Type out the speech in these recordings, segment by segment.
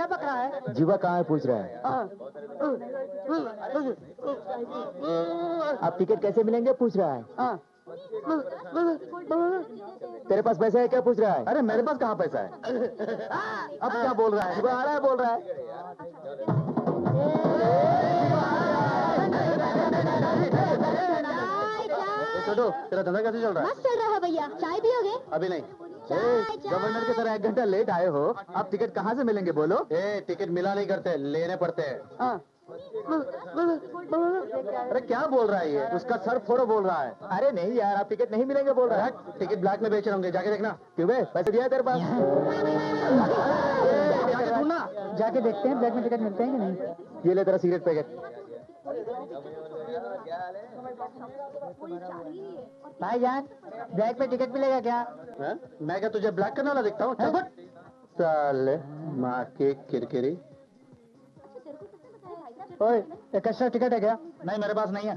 क्या पक रहा है? जीवा कहाँ है पूछ रहा है। आप टिकट कैसे मिलेंगे पूछ रहा है। तेरे पास पैसा है क्या पूछ रहा है। अरे मेरे पास कहाँ पैसा है। अब क्या बोल रहा है। जीवा आ रहा है बोल रहा है। छोटू तेरा धंधा कैसे चल रहा है। मस्त चल रहा है भैया। चाय पियोगे? अभी नहीं। गवर्नर की तरह 1 घंटा लेट आए हो। आप टिकट कहाँ से मिलेंगे बोलो। टिकट मिला नहीं करते, लेने पड़ते हैं। अरे क्या बोल रहा है ये। उसका सर फोड़ो बोल रहा है। अरे नहीं यार आप टिकट नहीं मिलेंगे बोल रहा है। टिकट ब्लैक में बेच रहे होंगे, जाके देखना। क्यों बे पैसे दिया है तेरे पास। जाके ढूंढना। जाके देखते हैं ब्लैक में टिकट मिलते हैं कि नहीं। ये ले तेरा सिगरेट पैकेट। भाईजान ब्लैक में टिकट मिलेगा क्या? मैं क्या तुझे ब्लैक करने वाला दिखता हूँ। साले माँ की किरकिरी। ओए एक एक्स्ट्रा टिकट है क्या? नहीं मेरे पास नहीं है।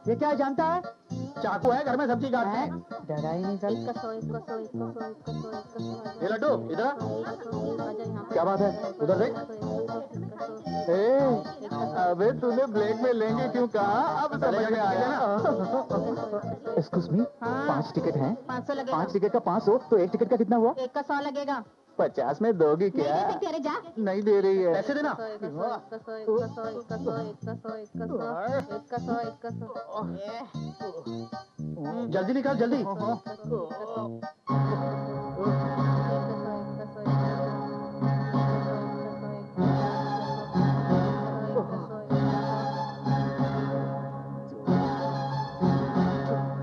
ये क्या है जानता है? चाकू है घर में, सब्जी काटते हैं। डरा ही नहीं सर। ये लड्डू इधर। क्या बात है उधर देख। अबे तूने ब्लैक में लेंगे क्यों कहा। अब समझ में आया ना। एक्सक्यूज मी 5 टिकट हैं। 500 लगेगा। 5 टिकट का 500 तो 1 टिकट का कितना हुआ। एक का 100 लगेगा। 50 में दोगी क्या। नहीं दे सकते, अरे जा। नहीं दे रही है। पैसे देना। जल्दी निकाल जल्दी।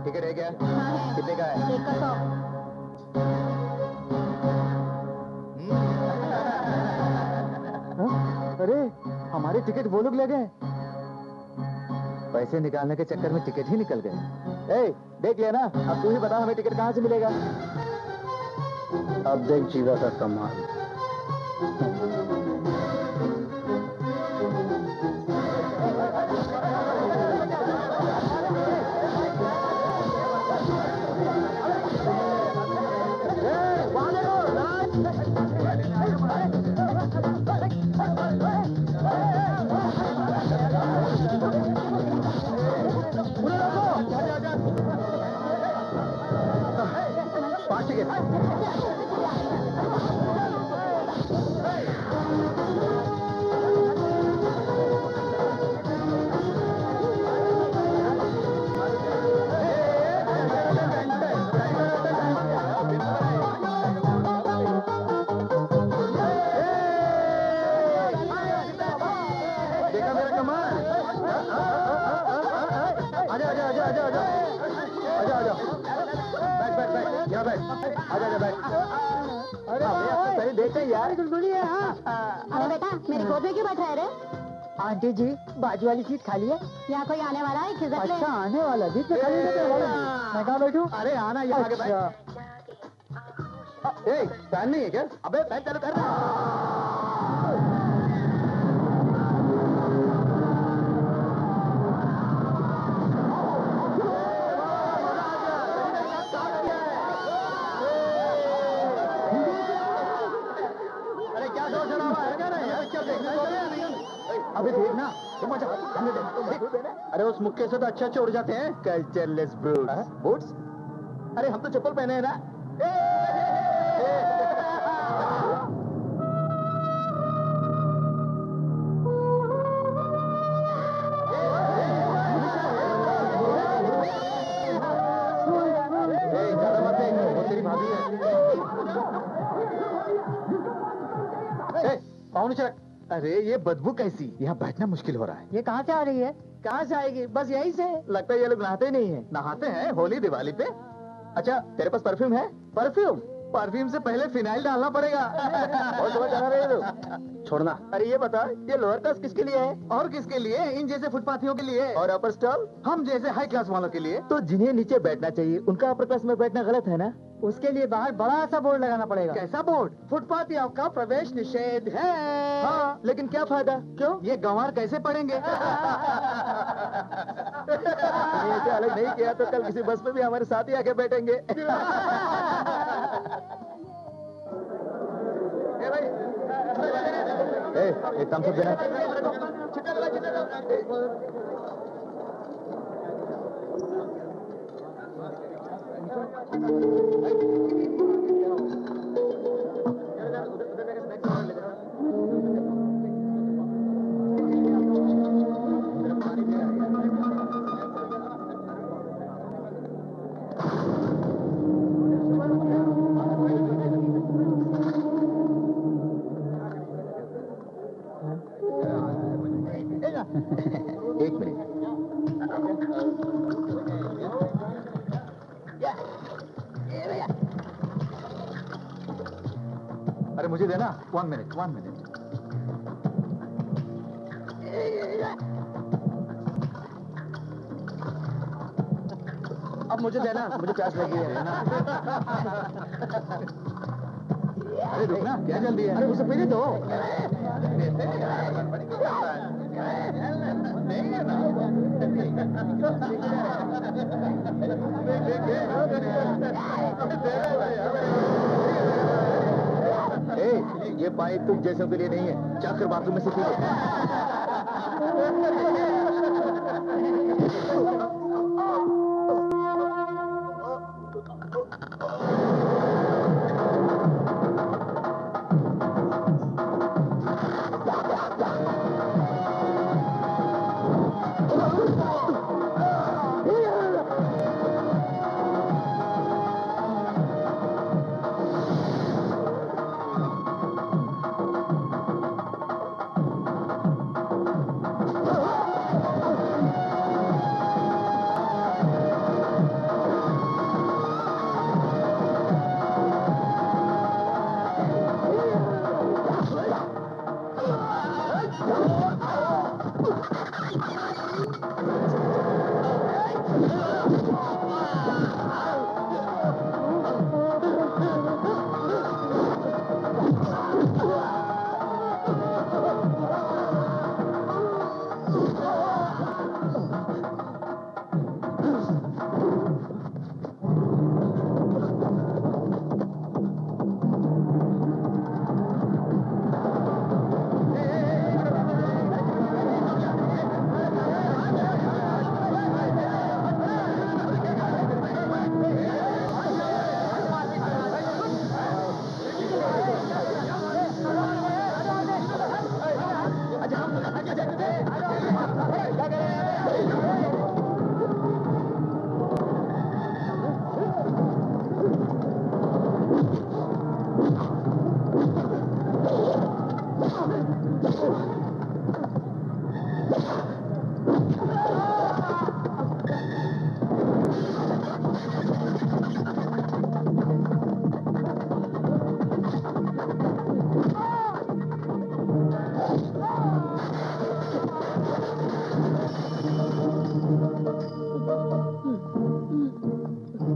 टिकट है क्या। हाँ है। कितने का है। एक का 100। अरे हमारे टिकट वो लोग ले गए। पैसे निकालने के चक्कर में टिकट ही निकल गए। देख लिया ना। अब तू ही बता हमें टिकट कहाँ से मिलेगा। अब देख जीवा का कमाल। अरे बेटा मेरे गोद में क्यों बैठा है रे? आंटी जी बाजू वाली सीट खाली है। यहाँ कोई आने वाला है, खिसक ले। अच्छा आने वाला बीच में खाली है। मैं कहाँ बैठूं? अरे आना यहाँ आगे बैठ। फैन नहीं है क्या। अबे फैन चालू कर। अबे देखना तुम अच्छा अरे उस मुक्के से तो अच्छे उड़ जाते हैं। कल्चरलेस ब्रूट्स। बूट्स। अरे हम तो चप्पल पहने हैं ना। ज्यादा मत देख, वो तेरी भाभी है। पाँव नीचे रख। अरे ये बदबू कैसी। यहाँ बैठना मुश्किल हो रहा है। ये कहाँ से आ रही है? कहाँ से आएगी। बस यहीं से। लगता है ये लोग नहाते नहीं है। नहाते हैं होली दिवाली पे। अच्छा तेरे पास परफ्यूम है। परफ्यूम परफ्यूम से पहले फिनाइल डालना पड़ेगा। और समझ आ रहे हो। छोड़ना। अरे ये बता ये लोअर क्लास किसके लिए है। और किसके लिए। इन जैसे फुटपाथियों के लिए। और अपर स्टॉल हम जैसे हाई क्लास वालों के लिए। तो जिन्हें नीचे बैठना चाहिए उनका अपर क्लास में बैठना गलत है ना। उसके लिए बाहर बड़ा सा बोर्ड लगाना पड़ेगा। कैसा बोर्ड। फुटपाथियों का प्रवेश निषेध है। हाँ लेकिन क्या फायदा। क्यों ये गंवार कैसे पढ़ेंगे। ऐसे अलग नहीं किया तो कल किसी बस में भी हमारे साथ ही आके बैठेंगे। भाई एक थम्स अप देना। एक मिनट। अरे मुझे देना। 1 मिनट 1 मिनट। अब मुझे देना, मुझे प्यास लगी है। अरे रुकना, क्या जल्दी है? अरे मुझे पीने दो। ये पाइप तुम जैसों के लिए नहीं है, जाकर बाथरूम में से पी लो।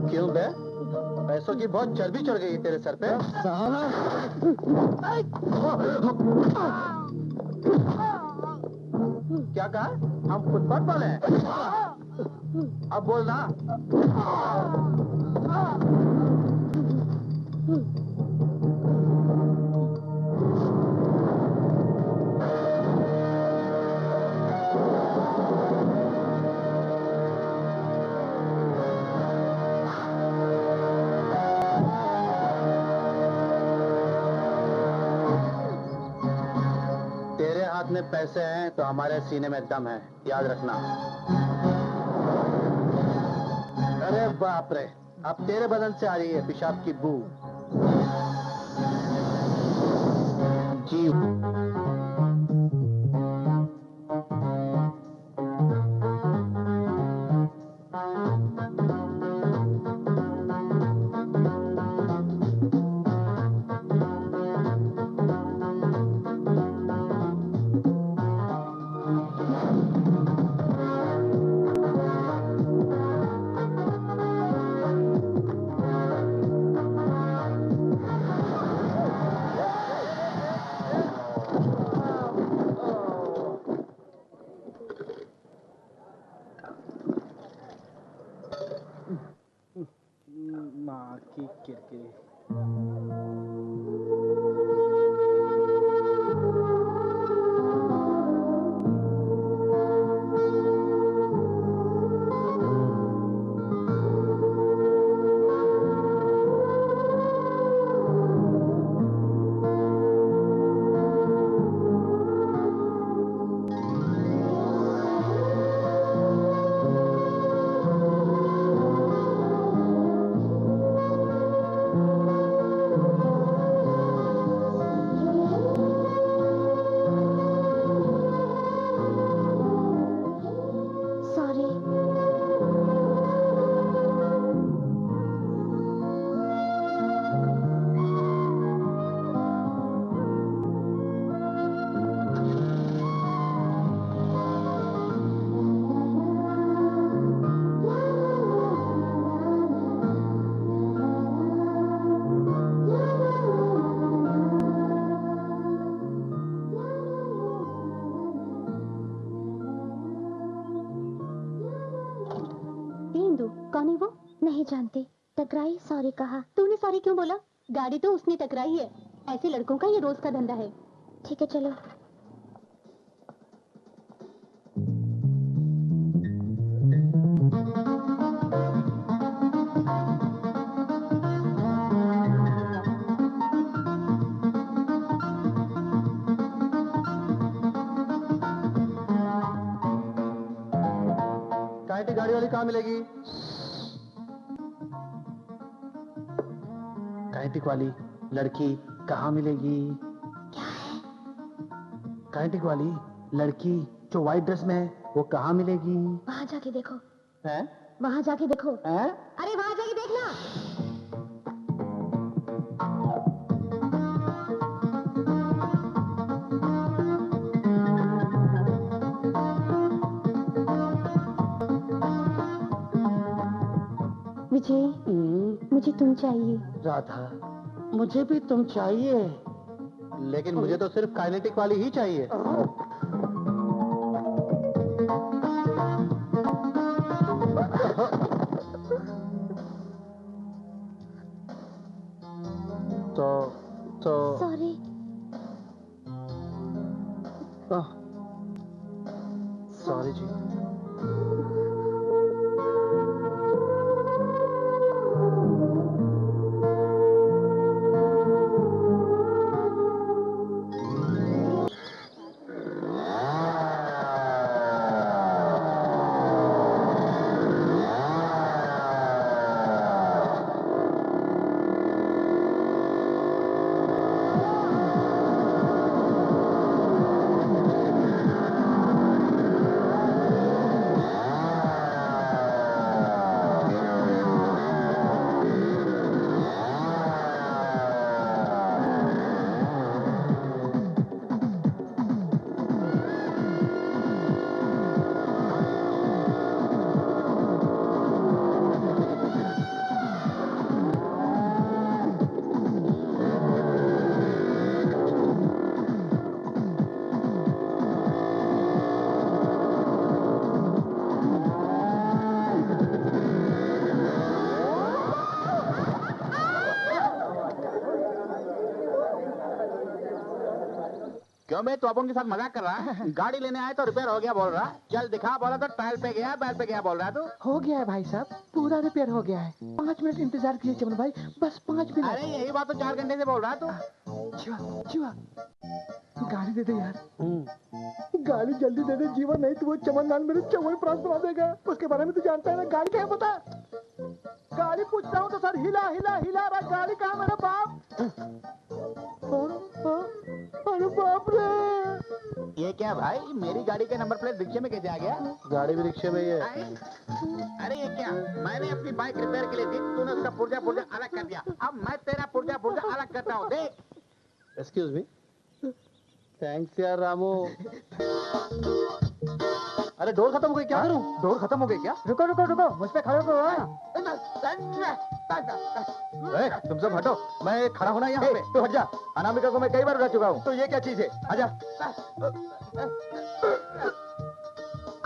क्यों बे? पैसों की बहुत चर्बी चढ़ गई है तेरे सर पे। क्या कहा? हम फुटपाथ वाले हैं? अब बोल ना। तेरे हाथ में पैसे हैं तो हमारे सीने में दम है, याद रखना। अरे बाप रे, अब तेरे बदन से आ रही है पेशाब की बू। जी नहीं वो? नहीं जानती। टकराई, सॉरी कहा। तूने सॉरी क्यों बोला? गाड़ी तो उसने टकराई है। ऐसे लड़कों का ये रोज का धंधा है। ठीक है चलो। काइटी गाड़ी वाली कहाँ मिलेगी? काइटिक वाली लड़की कहाँ मिलेगी? क्या है? काइटिक वाली लड़की जो व्हाइट ड्रेस में है वो कहाँ मिलेगी? वहाँ जाके देखो। हैं? वहाँ जाके देखो। हैं? अरे वहाँ जाके देखना। विजय, मुझे तुम चाहिए। राधा, मुझे भी तुम चाहिए, लेकिन मुझे तो सिर्फ काइनेटिक वाली ही चाहिए। तो सॉरी। सॉरी जी। क्यों बे, तू अपन के साथ मजाक कर रहा है? गाड़ी लेने आए तो रिपेयर हो गया बोल रहा। चल दिखा, बोला तो टायर पे गया, बैल पे गया बोल रहा है तू। हो गया है भाई साहब, पूरा रिपेयर हो गया है। 5 मिनट इंतजार कीजिए चमन भाई, बस 5 मिनट। अरे यही बात तो 4 घंटे से बोल रहा है तू। जीवा, जीवा, गाड़ी दे दे यार। गाड़ी जल्दी दे दे जीवा, नहीं तो वो चमन लाल मेरे चौवन प्रांत बना देगा। उसके बारे में तू जानता है ना, गाड़ी क्या है पता? गाड़ी पूछता हूँ तो सर हिला हिला हिला रहा। गाड़ी कहाँ मेरे बाप? अरे बाप रे, ये क्या भाई, मेरी गाड़ी का नंबर प्लेट रिक्शे में कैसे आ गया? गाड़ी भी रिक्शे में ही है। अरे ये क्या, मैंने अपनी बाइक रिपेयर के लिए दी, तूने उसका पुर्जा पुर्जा अलग कर दिया। अब मैं तेरा पुर्जा पुर्जा अलग करता हूँ, देख। Excuse me. थैंक्स यार रामू। अरे डोर खत्म हो गई, क्या करूं? डोर खत्म हो गई क्या? रुको रुको रुको, मुझ पे खड़े हो। तुम सब हटो, मैं खड़ा होना यहाँ पे। तू हट जा, अनामिका को मैं कई बार उड़ा चुका हूँ। तो ये क्या चीज है? आजा।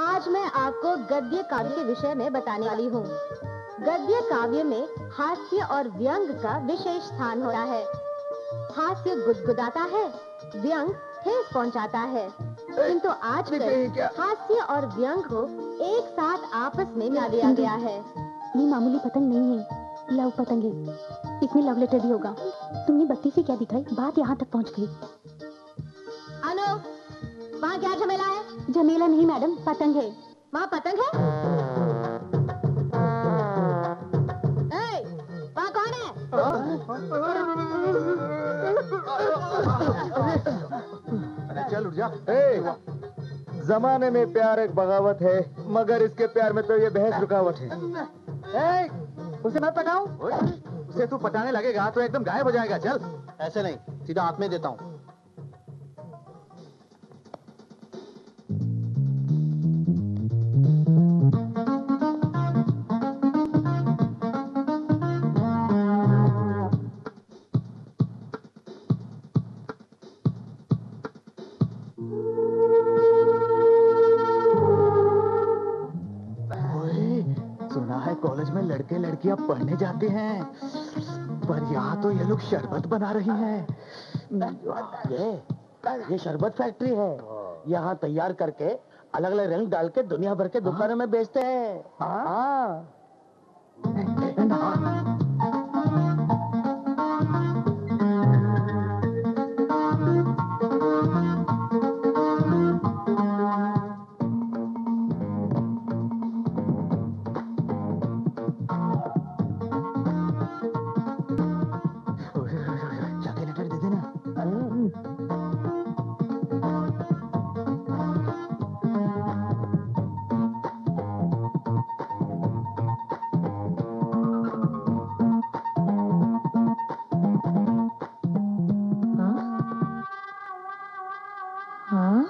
आज मैं आपको गद्य काव्य के विषय में बताने वाली हूँ। गद्य काव्य में हास्य और व्यंग का विशेष स्थान होता है। हास्य गुदगुदाता है, व्यंग ठेस पहुंचाता है। किंतु आजकल हास्य और व्यंग को एक साथ आपस में मिला दिया गया है। ये मामूली पतंग नहीं है, लव पतंग है। इसमें लव लेटर भी होगा। तुमने बत्ती से क्या दिखाई? बात यहाँ तक पहुँच गई। अनु, वहाँ क्या झमेला है? झमेला नहीं मैडम, पतंग है। वहाँ पतंग है? ए, वहाँ कौन है? अरे चल उठ जा। जमाने में प्यार एक बगावत है, मगर इसके प्यार में तो ये बहस रुकावट है। उसे मैं पटाऊं? उसे तू पटाने लगेगा तो एकदम गायब हो जाएगा। चल। ऐसे नहीं, सीधा हाथ में देता हूँ। सुना है कॉलेज में लड़के लड़कियां पढ़ने जाते हैं, पर यहाँ तो ये लोग शरबत बना रही हैं। ये शरबत फैक्ट्री है। यहाँ तैयार करके अलग अलग रंग डाल के दुनिया भर के दुकानों में बेचते हैं। हाँ। जाके लेटर दे देना। हाँ?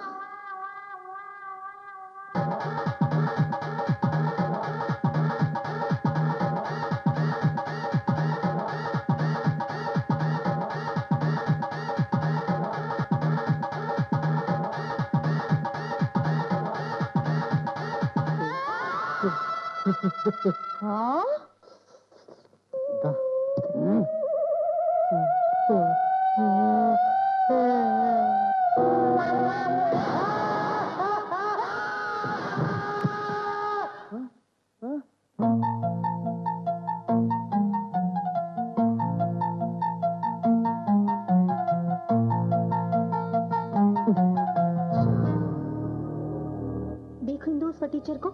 देखो इंदु उस टीचर को,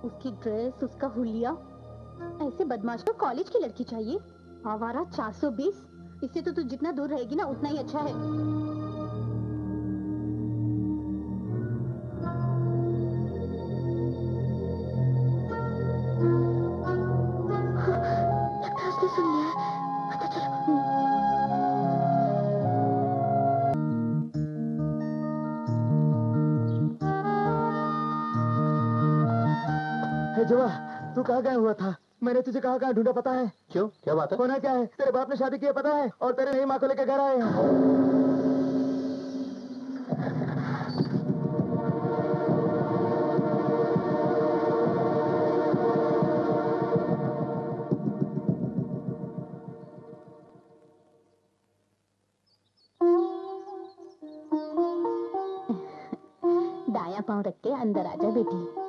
उसकी ड्रेस, उसका हुलिया। ऐसे बदमाश को कॉलेज की लड़की चाहिए। आवारा 420। इससे तो तू जितना दूर रहेगी ना उतना ही अच्छा है। लगता है उसने सुन लिया है। अच्छा चलो। हे जुआ, तू कहाँ गया हुआ था? मैंने तुझे कहाँ कहाँ ढूंढा पता है? क्यों, क्या बात है? होना क्या है, तेरे बाप ने शादी की है पता है, और तेरे नई माँ को लेकर घर आए हैं। दाया पाँव रख के अंदर आजा बेटी।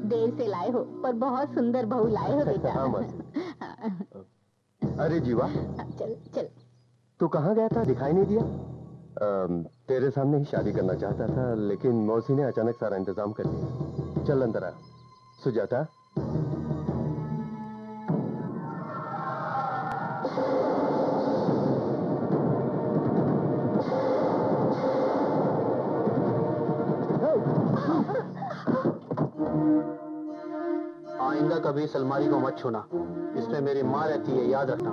देर से लाए हो पर बहुत सुंदर बहू लाए हो बेटा। हाँ, अरे जीवा, चल चल। तू कहाँ गया था, दिखाई नहीं दिया? तेरे सामने ही शादी करना चाहता था, लेकिन मौसी ने अचानक सारा इंतजाम कर दिया। चल अंदर आ। सुजाता, आइंदा कभी इस अलमारी को मत छूना, इसमें मेरी माँ रहती है, याद रखना।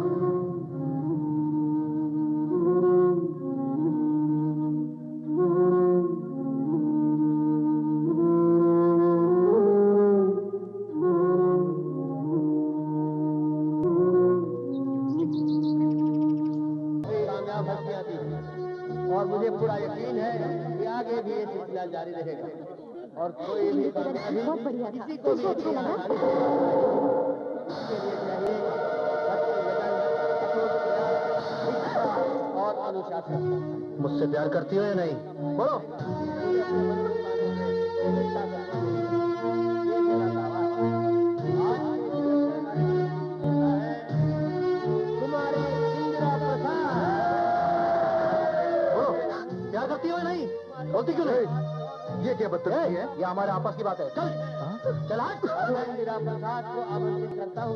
और मुझे पूरा यकीन है कि आगे भी ये सिलसिला जारी रहेगा और कोई भी कामयाबी बहुत बढ़िया था। किसी को भी तुझे अच्छा लगा? इसके लिए चाहिए सत्य, लगन, कठोर प्रयास, निष्ठा और अनुशासन। मुझसे प्यार करती हो या नहीं? बोलो। मुझे अपने मन की बातों से निष्ठा करना है। ये मेरा दावा है। आज के तुम्हारे इंदिरा प्रसाद। बोलो, प्यार करती हो या नहीं? बोलती क्यों नहीं? ये क्या बदतमीजी है? ये हमारे आपस की बात है। चल चल आज। मैं इंदिरा प्रसाद को आमंत्रित करता हूँ।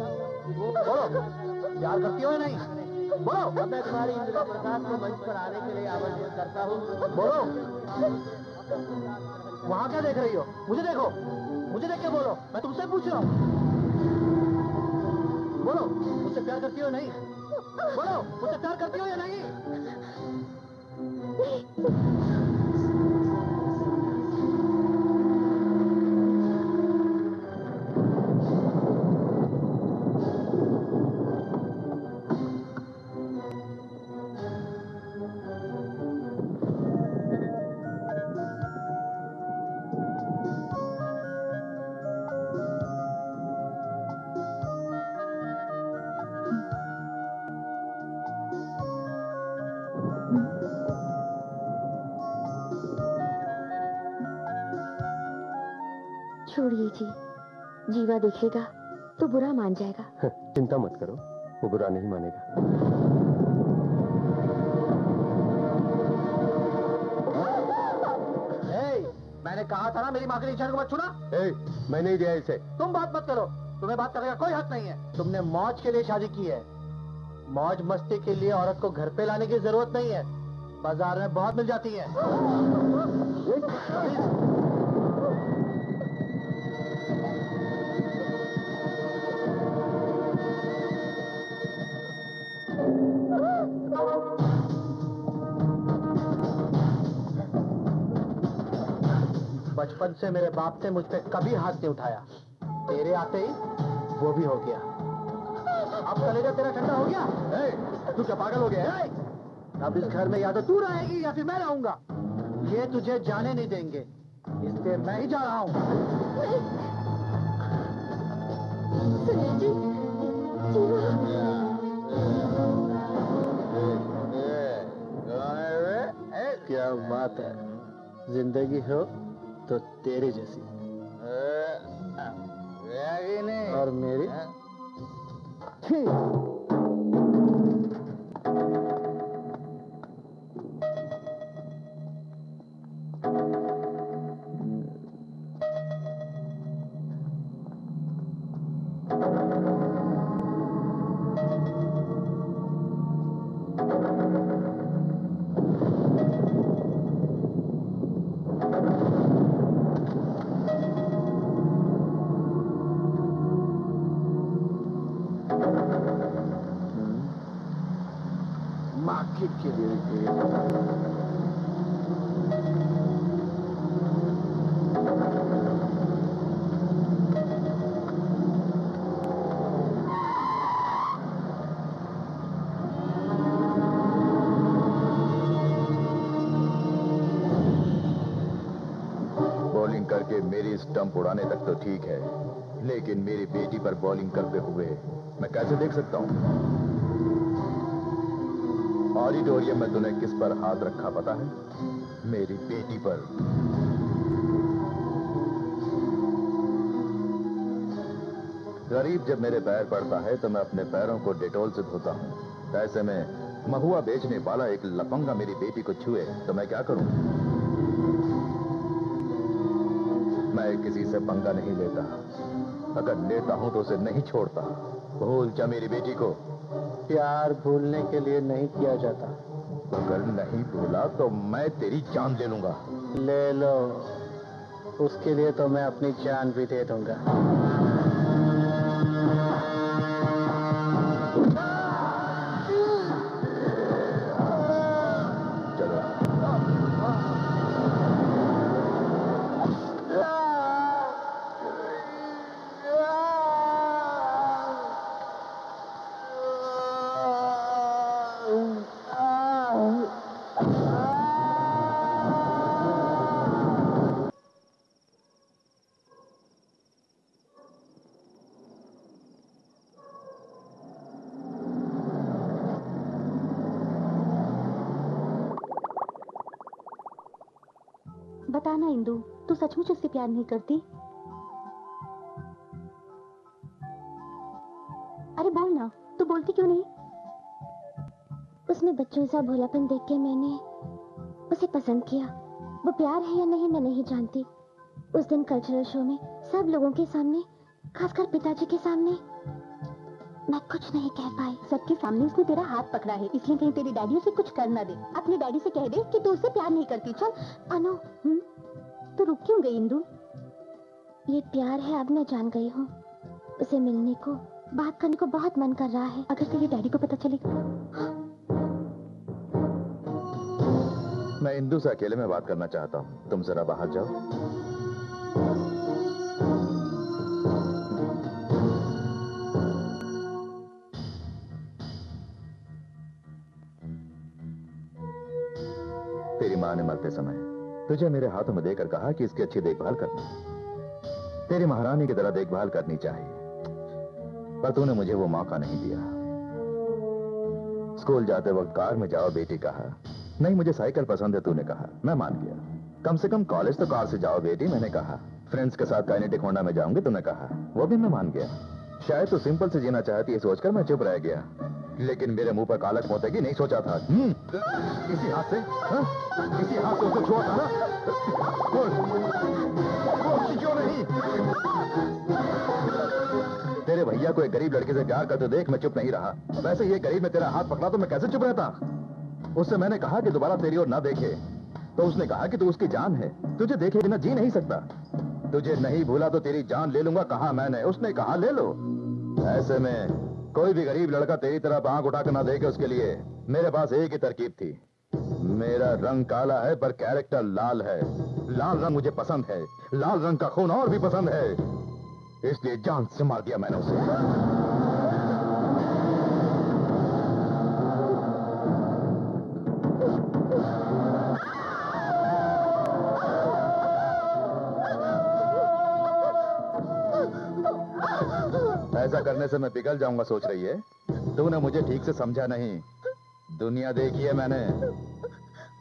बोलो, प्यार करती हो या नहीं? बोलो। अब मैं तुम्हारी इंदिरा प्रसाद को मंच पर आने के लिए आमंत्रित करता हूँ। बोलो। वहाँ क्या देख रही हो? मुझे देखो, मुझे देख के बोलो। मैं तुमसे पूछ रहा हूँ। बोलो, मुझसे प्यार करती हो या नहीं? बोलो, मुझसे प्यार करती हो या नहीं? छोड़िए जी, जीवा देखेगा तो बुरा मान जाएगा। चिंता मत करो, वो बुरा नहीं मानेगा। मैंने कहा था ना मेरी माँ के निशान को मत छूना। मैं नहीं दिया इसे। तुम बात मत करो, तुम्हें बात करने का कोई हक नहीं है। तुमने मौज के लिए शादी की है। मौज मस्ती के लिए औरत को घर पे लाने की जरूरत नहीं है, बाजार में बहुत मिल जाती है। बचपन से मेरे बाप ने मुझ पे कभी हाथ नहीं उठाया, तेरे आते ही वो भी हो गया। अब कलेजा तेरा ठंडा हो गया? तू क्या पागल हो गया है? अब इस घर में या तो तू रहेगी या फिर मैं रहूंगा। ये तुझे जाने नहीं देंगे, इसलिए मैं ही जा रहा हूँ। सुनिए जी, क्या बात है, जिंदगी हो तो तेरी जैसी और मेरी मार्केट के लिए। बॉलिंग करके मेरी स्टंप उड़ाने तक तो ठीक है, लेकिन मेरी बेटी पर बॉलिंग करते हुए मैं कैसे देख सकता हूं? ऑडिटोरियम में तूने किस पर हाथ रखा पता है? मेरी बेटी पर। गरीब जब मेरे पैर पड़ता है तो मैं अपने पैरों को डेटॉल से धोता हूं। ऐसे में महुआ बेचने वाला एक लफंगा मेरी बेटी को छुए तो मैं क्या करूं? मैं किसी से पंगा नहीं लेता, अगर लेता हूं तो उसे नहीं छोड़ता। भूल जा मेरी बेटी को। प्यार भूलने के लिए नहीं किया जाता। अगर नहीं भूला तो मैं तेरी जान ले लूंगा। ले लो, उसके लिए तो मैं अपनी जान भी दे दूंगा। चलो। बताना इंदु, तू सचमुच उससे प्यार नहीं करती? अरे बोल ना, तू बोलती क्यों नहीं? उसमें बच्चों सा भोलापन देख के मैंने उसे पसंद किया। वो प्यार है या नहीं मैं नहीं जानती। उस दिन कल्चरल शो में सब लोगों के सामने, खासकर पिताजी के सामने, मैं कुछ नहीं कह पाई। सबके सामने उसने तेरा हाथ पकड़ा है, इसलिए कहीं तेरी डैडी उसे कुछ कर ना दे। अपने डैडी से कह दे कि तू उससे प्यार नहीं करती। चल अनु। तू रुक क्यों गई इंदु? ये प्यार है, अब मैं जान गई हूँ। उसे मिलने को, बात करने को बहुत मन कर रहा है। अगर तेरे डैडी को पता चलेगा। मैं इंदु से अकेले में बात करना चाहता हूं, तुम जरा बाहर जाओ। तेरी माँ ने मरते समय तुझे मेरे हाथों में देकर कहा कि इसकी अच्छी देखभाल करनी, तेरी महारानी की तरह देखभाल करनी चाहिए, पर तूने मुझे वो मौका नहीं दिया। स्कूल जाते वक्त कार में जाओ बेटी कहा, नहीं मुझे साइकिल पसंद है तूने कहा, मैं मान गया। कम से कम कॉलेज तो कार से जाओ बेटी मैंने कहा, फ्रेंड्स के साथ काइनेटिक होंडा में जाऊंगी तूने कहा, वो भी मैं मान गया। शायद तू सिंपल से जीना चाहती है सोचकर मैं चुप रह गया, लेकिन मेरे मुंह पर कालक पोतेगी नहीं सोचा था। इसी हाथ से, हाँ? इसी हाथ से उसे छुआ था ना? बोल, बोल क्यों नहीं? तेरे भैया को एक गरीब लड़के से प्यार करते देख मैं चुप नहीं रहा। वैसे ये गरीब में तेरा हाथ पकड़ा तो मैं कैसे चुप रहता? उससे मैंने कहा कि दोबारा तेरी ओर ना देखे, तो उसने कहा कि तू उसकी जान है, तुझे देखे बिना जी नहीं सकता। तुझे नहीं भूला तो तेरी जान ले लूंगा कहा मैंने, उसने कहा ले लो। ऐसे में कोई भी गरीब लड़का तेरी तरफ आंख उठाकर ना देखे, उसके लिए मेरे पास एक ही तरकीब थी। मेरा रंग काला है पर कैरेक्टर लाल है। लाल रंग मुझे पसंद है, लाल रंग का खून और भी पसंद है, इसलिए जान से मार दिया मैंने उसे। ऐसा करने से मैं पिघल जाऊंगा सोच रही है? तूने मुझे ठीक से समझा नहीं। दुनिया देखी है मैंने,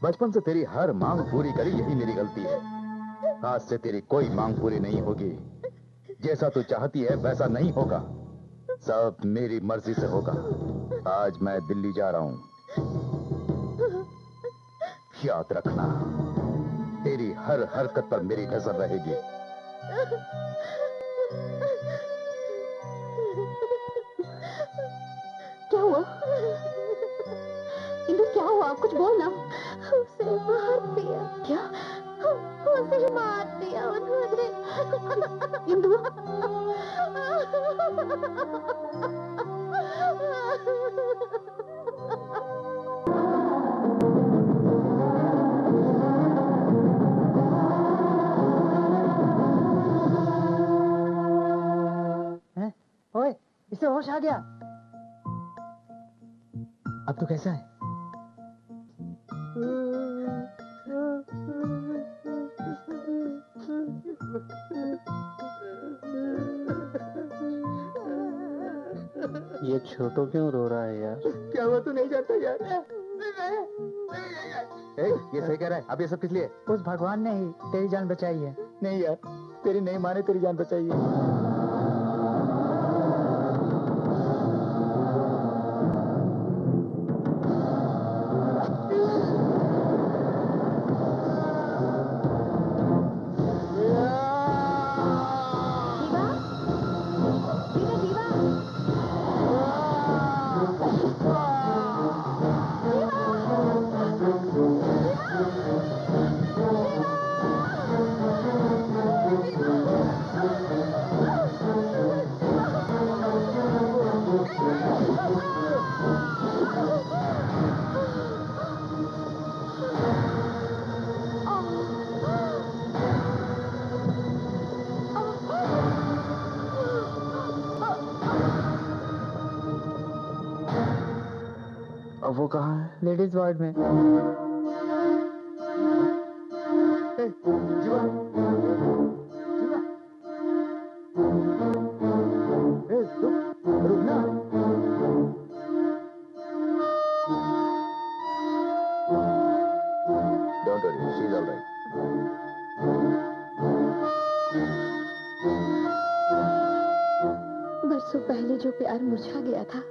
बचपन से तेरी हर मांग पूरी करी, यही मेरी गलती है। आज से तेरी कोई मांग पूरी नहीं होगी। जैसा तू चाहती है वैसा नहीं होगा, सब मेरी मर्जी से होगा। आज मैं दिल्ली जा रहा हूं, याद रखना तेरी हर हरकत पर मेरी नजर रहेगी। क्या हुआ इंदु, क्या हुआ? कुछ बोल ना। उसे मार दिया। क्या? उसे मार दिया उन्होंने। इंदु, ओए, इसे होश आ गया। अब तो कैसा है? ये छोटू क्यों रो रहा है यार? क्या हुआ तू नहीं जानता यार? ये सही कह रहा है। अब ये सब किस लिए? उस भगवान ने ही तेरी जान बचाई है। नहीं यार, तेरी नहीं माँ ने तेरी जान बचाई है। अब वो कहाँ है? लेडीज वार्ड में। जीवा, जीवा, रुक ना। Don't worry, she's all right. बरसों पहले जो प्यार मुरझा गया था,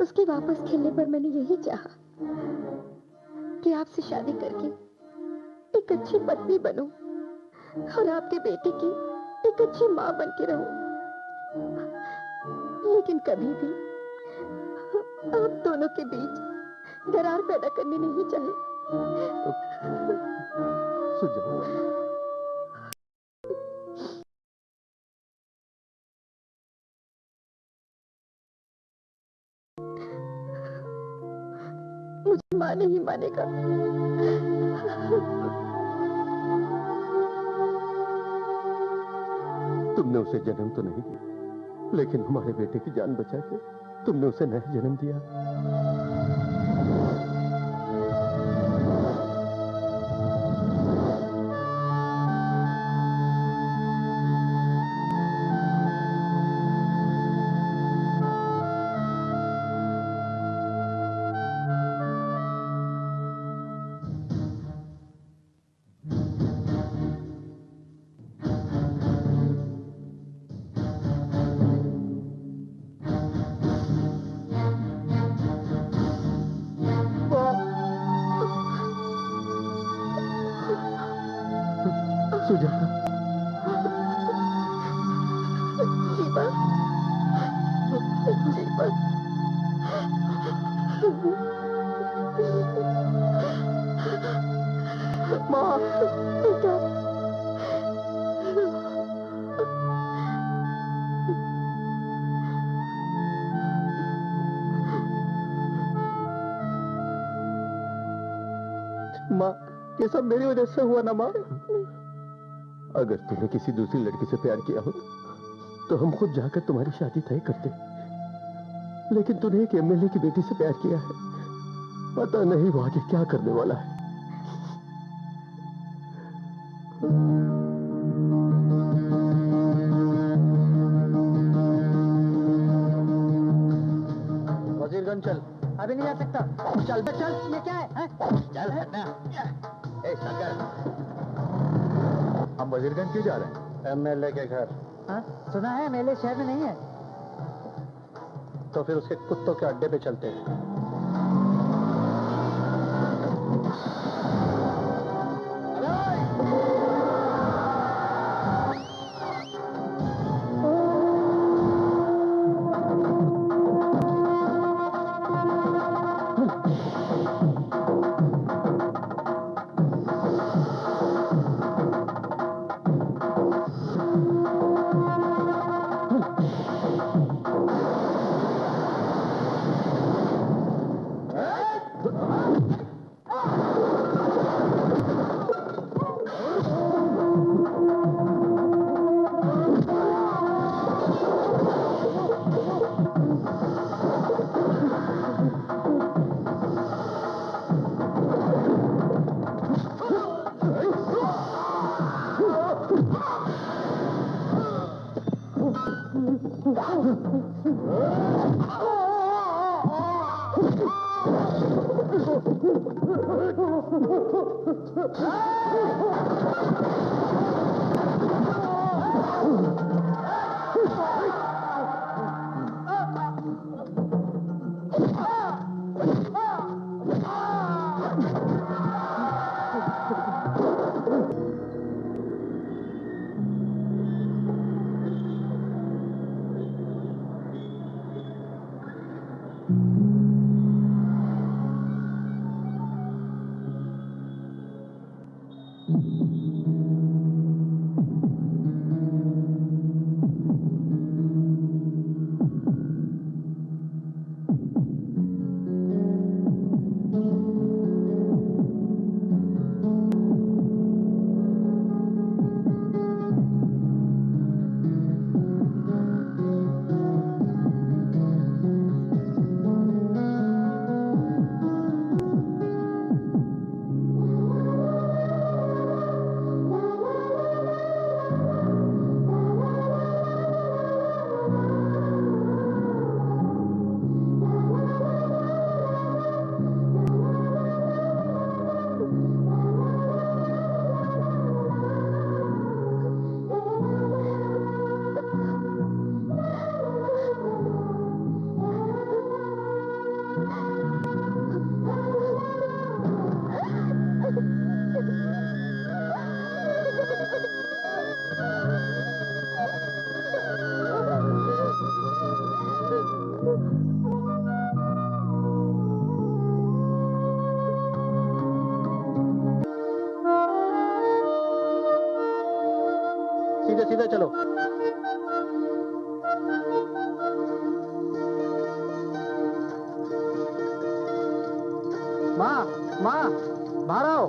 उसके वापस खिलने पर मैंने यही चाहा कि आपसे शादी करके एक अच्छी पत्नी बनूं और आपके बेटे की एक अच्छी मां बन के रहूं। लेकिन कभी भी आप दोनों के बीच दरार पैदा करनी नहीं चाहे। सुजा, मुझे माँ नहीं मानेगा। तुमने उसे जन्म तो नहीं दिया, लेकिन हमारे बेटे की जान बचा के तुमने उसे नया जन्म दिया। माँ, माँ, ये सब मेरी वजह से हुआ ना माँ। अगर तूने किसी दूसरी लड़की से प्यार किया हो तो हम खुद जाकर तुम्हारी शादी तय करते, लेकिन तूने एक एमएलए की बेटी से प्यार किया है। पता नहीं वो आगे क्या करने वाला है। वजीरगंज चल। अभी नहीं जा सकता। चल बे चल। ये क्या है? चल हटना। ए शंकर, हम वजीरगंज क्यों जा रहे हैं? एमएलए के घर। हाँ? सुना है मेले शहर में नहीं है। तो फिर उसके कुत्तों के अड्डे पे चलते हैं। सीधे सीधे चलो। माँ, माँ, बाहर आओ।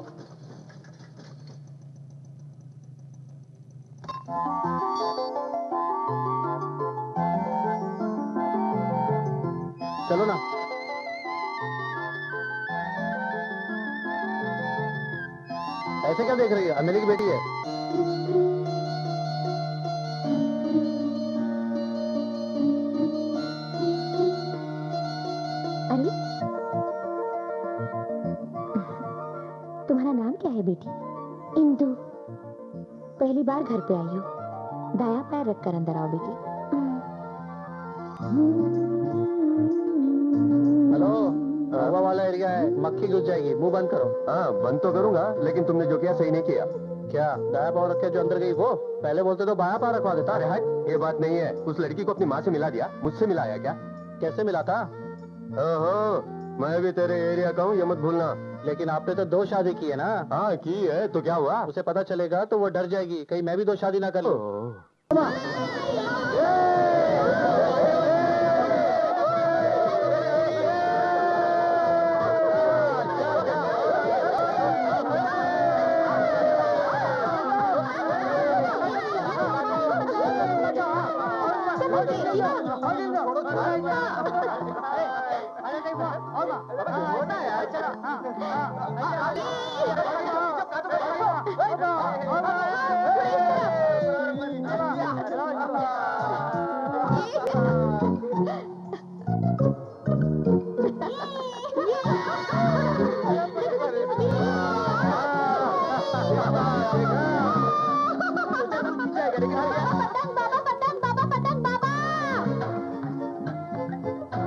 चलो ना। ऐसे क्या देख रही है? एमएलए की बेटी है। अरे, तुम्हारा नाम क्या है बेटी? इंदु। पहली बार घर पे आई हो। दाया पैर रखकर अंदर आओ बेटी। हेलो, हवा वाला एरिया है, मक्खी घुस जाएगी, मुंह बंद करो। हाँ बंद तो करूंगा, लेकिन तुमने जो किया सही नहीं किया। क्या दाया पाँव रख के जो अंदर गई वो? पहले बोलते तो बाया पा रखवा देता। अरे हाय, ये बात नहीं है। उस लड़की को अपनी माँ से मिला दिया, मुझसे मिलाया क्या? कैसे मिला था? ओहो, मैं भी तेरे एरिया का हूँ, ये मत भूलना। लेकिन आपने तो 2 शादी की है ना। हाँ की है, तो क्या हुआ? उसे पता चलेगा तो वो डर जाएगी, कहीं मैं भी 2 शादी ना कर लूं।